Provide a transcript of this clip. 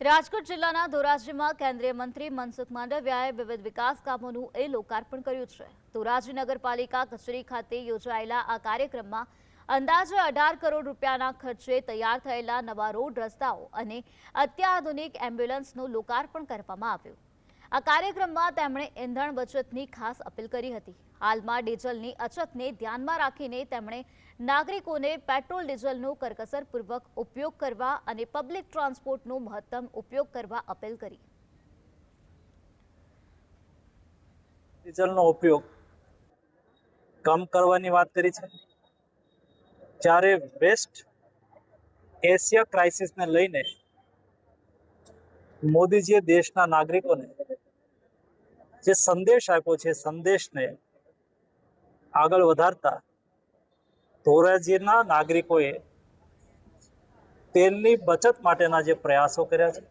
રાજકોટ જિલ્લાના ધોરાજીમાં કેન્દ્રીય મંત્રી મનસુખ માંડવિયાએ વિવિધ વિકાસ કામોનું લોકાર્પણ કર્યું છે। ધોરાજી નગરપાલિકા કચેરી ખાતે યોજાયેલા આ કાર્યક્રમમાં અંદાજે 18 કરોડ રૂપિયાના ખર્ચે તૈયાર થયેલા નવા રોડ રસ્તાઓ અને અત્યાધુનિક એમ્બ્યુલન્સનું લોકાર્પણ કરવામાં આવ્યું। આ કાર્યક્રમમાં તેમણે ઇંધણ બચતની ખાસ અપીલ કરી હતી। હાલમાં ડીઝલની અછતને ધ્યાનમાં રાખીને તેમણે નાગરિકોને પેટ્રોલ ડીઝલનો કરકસરપૂર્વક ઉપયોગ કરવા અને પબ્લિક ટ્રાન્સપોર્ટનો મહત્તમ ઉપયોગ કરવા અપીલ કરી। ડીઝલનો ઉપયોગ કમ કરવાની વાત કરી છે। જ્યારે વેસ્ટ એશિયા ક્રાઇસિસને લઈને મોદીજીએ દેશના નાગરિકોને જે સંદેશ આપ્યો છે, સંદેશને આગળ વધારતા ધોરાજીના નાગરિકોએ તેલની બચત માટેના જે પ્રયાસો કર્યા છે